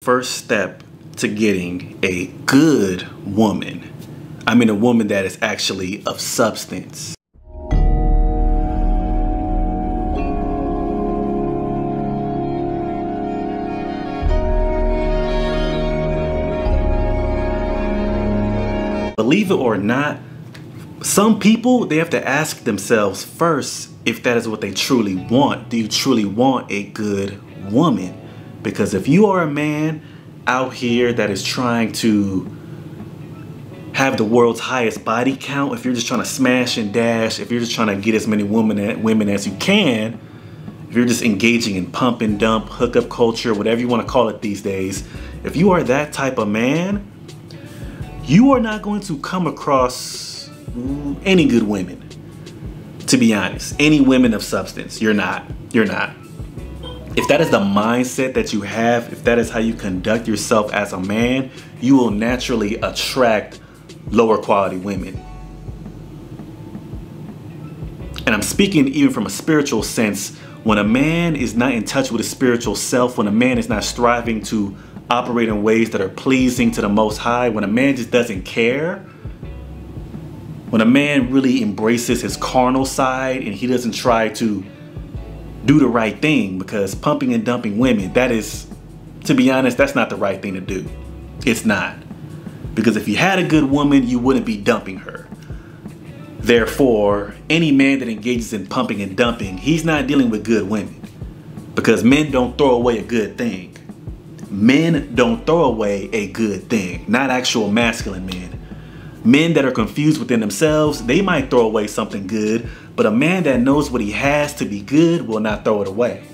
first step to getting a good woman. I mean a woman that is actually of substance. Believe it or not, some people, they have to ask themselves first if that is what they truly want. Do you truly want a good woman? Because if you are a man out here that is trying to have the world's highest body count, if you're just trying to smash and dash, if you're just trying to get as many women as you can, if you're just engaging in pump and dump, hookup culture, whatever you want to call it these days, if you are that type of man, you are not going to come across any good women, to be honest. Any women of substance, you're not. If that is the mindset that you have, if that is how you conduct yourself as a man, you will naturally attract lower quality women. And I'm speaking even from a spiritual sense. When a man is not in touch with his spiritual self, when a man is not striving to operate in ways that are pleasing to the Most High, when a man just doesn't care, when a man really embraces his carnal side and he doesn't try to do the right thing, because pumping and dumping women, that is, to be honest, that's not the right thing to do. It's not. Because if you had a good woman, you wouldn't be dumping her. Therefore, any man that engages in pumping and dumping, he's not dealing with good women. Because men don't throw away a good thing. Men don't throw away a good thing, not actual masculine men. Men that are confused within themselves, they might throw away something good, but a man that knows what he has to be good will not throw it away.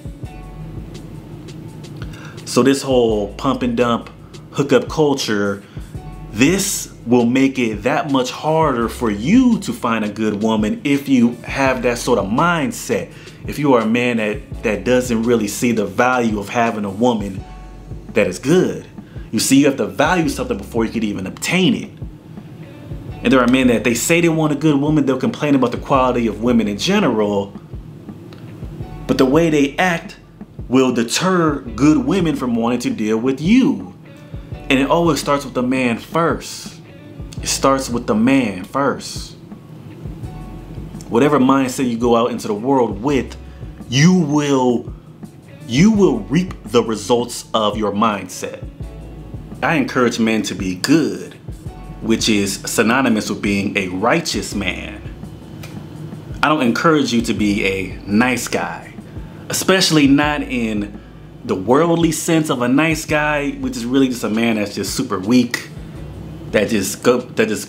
So this whole pump and dump hookup culture, this will make it that much harder for you to find a good woman if you have that sort of mindset. If you are a man that doesn't really see the value of having a woman that is good. You see, you have to value something before you could even obtain it. And there are men that they say they want a good woman, they'll complain about the quality of women in general, but the way they act will deter good women from wanting to deal with you. And it always starts with the man first. It starts with the man first. Whatever mindset you go out into the world with, you will reap the results of your mindset. I encourage men to be good, which is synonymous with being a righteous man. I don't encourage you to be a nice guy, especially not in the worldly sense of a nice guy, which is really just a man that's just super weak, that just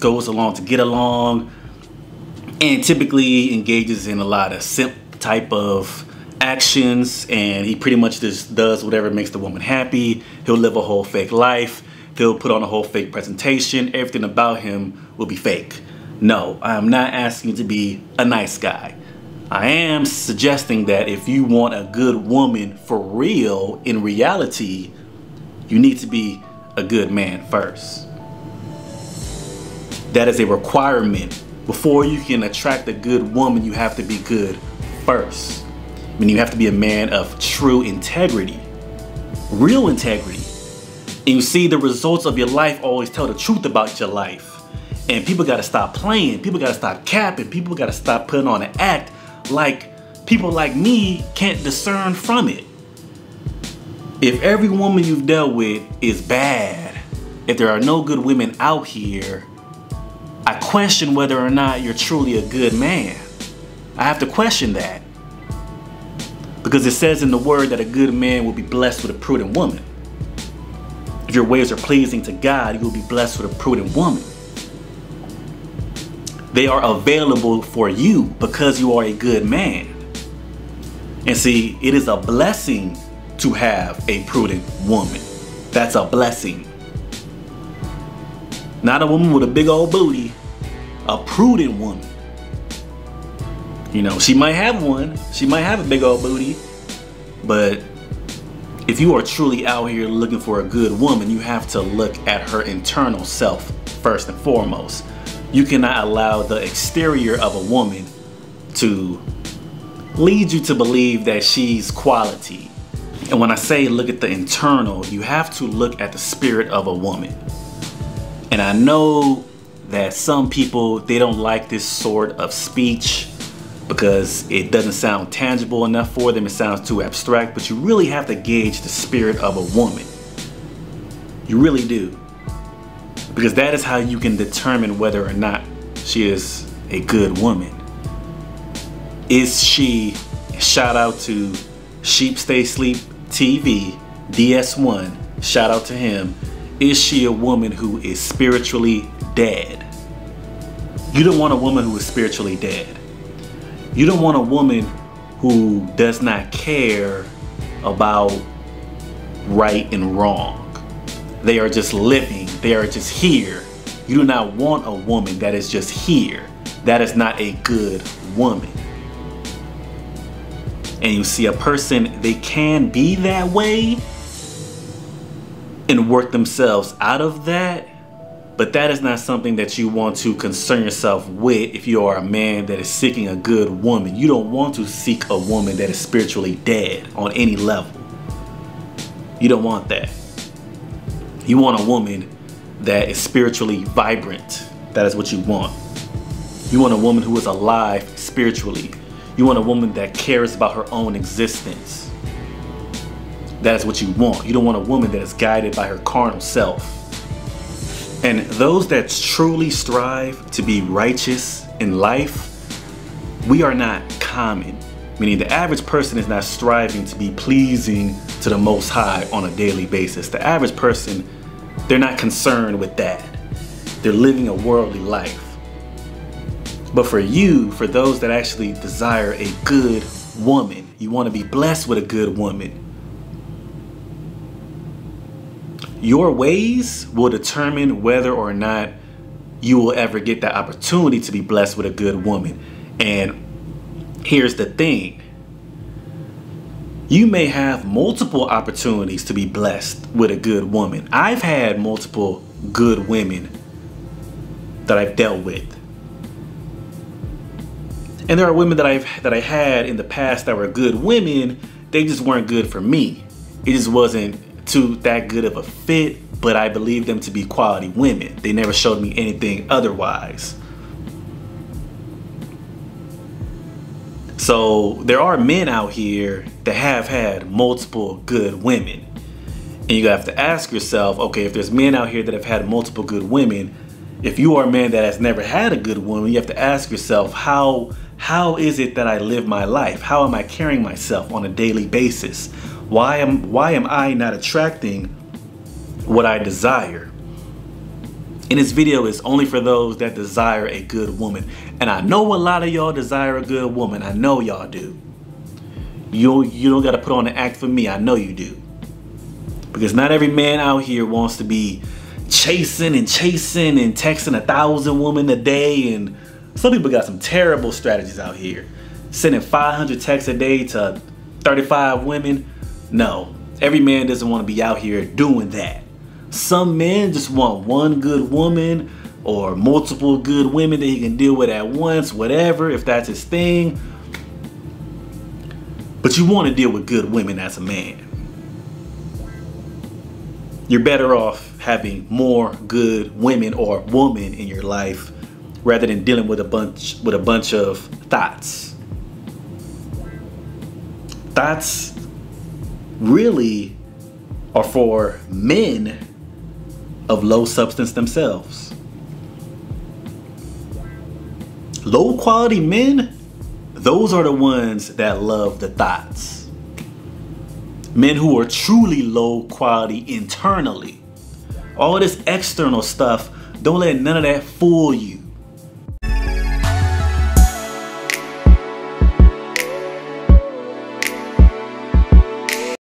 goes along to get along, and typically engages in a lot of simp type of actions, and he pretty much just does whatever makes the woman happy. He'll live a whole fake life. He'll put on a whole fake presentation. Everything about him will be fake. No, I'm not asking you to be a nice guy. I am suggesting that if you want a good woman for real, in reality, you need to be a good man first. That is a requirement. Before you can attract a good woman, you have to be good first. I mean, you have to be a man of true integrity, real integrity. And you see, the results of your life always tell the truth about your life. And people got to stop playing. People got to stop capping. People got to stop putting on an act like people like me can't discern from it. If every woman you've dealt with is bad, if there are no good women out here, I question whether or not you're truly a good man. I have to question that. Because it says in the word that a good man will be blessed with a prudent woman. If your ways are pleasing to God, you will be blessed with a prudent woman. They are available for you because you are a good man. And see, it is a blessing to have a prudent woman. That's a blessing. Not a woman with a big old booty, a prudent woman. You know, she might have one, she might have a big old booty, but if you are truly out here looking for a good woman, you have to look at her internal self first and foremost. You cannot allow the exterior of a woman to lead you to believe that she's quality. And when I say look at the internal, you have to look at the spirit of a woman. And I know that some people, they don't like this sort of speech because it doesn't sound tangible enough for them. It sounds too abstract, but you really have to gauge the spirit of a woman. You really do. Because that is how you can determine whether or not she is a good woman. Is she, shout out to Sheep Stay Sleep TV, DS1, shout out to him. Is she a woman who is spiritually dead? You don't want a woman who is spiritually dead. You don't want a woman who does not care about right and wrong. They are just living, they are just here. You do not want a woman that is just here. That is not a good woman. And you see a person, they can be that way and work themselves out of that, but that is not something that you want to concern yourself with if you are a man that is seeking a good woman. You don't want to seek a woman that is spiritually dead on any level. You don't want that. You want a woman that is spiritually vibrant. That is what you want. You want a woman who is alive spiritually. You want a woman that cares about her own existence. That is what you want. You don't want a woman that is guided by her carnal self. And those that truly strive to be righteous in life, we are not common. Meaning the average person is not striving to be pleasing to the Most High on a daily basis. The average person, they're not concerned with that. They're living a worldly life. But for you, for those that actually desire a good woman, you want to be blessed with a good woman, your ways will determine whether or not you will ever get that opportunity to be blessed with a good woman. And here's the thing. You may have multiple opportunities to be blessed with a good woman. I've had multiple good women that I've dealt with. And there are women that I had in the past that were good women. They just weren't good for me. It just wasn't that good of a fit, but I believed them to be quality women. They never showed me anything otherwise. So there are men out here that have had multiple good women. And you have to ask yourself, okay, if there's men out here that have had multiple good women, if you are a man that has never had a good woman, you have to ask yourself, how is it that I live my life? How am I carrying myself on a daily basis? Why am I not attracting what I desire? And this video is only for those that desire a good woman. And I know a lot of y'all desire a good woman. I know y'all do. You don't got to put on an act for me. I know you do. Because not every man out here wants to be chasing and texting 1,000 women a day. And some people got some terrible strategies out here. Sending 500 texts a day to 35 women. No, every man doesn't want to be out here doing that. Some men just want one good woman or multiple good women that he can deal with at once, whatever, if that's his thing. But you want to deal with good women as a man. You're better off having more good women or woman in your life rather than dealing with a bunch of thots. Thots really are for men of low substance themselves. Low quality men, those are the ones that love the thots. Men who are truly low quality internally. All this external stuff, don't let none of that fool you.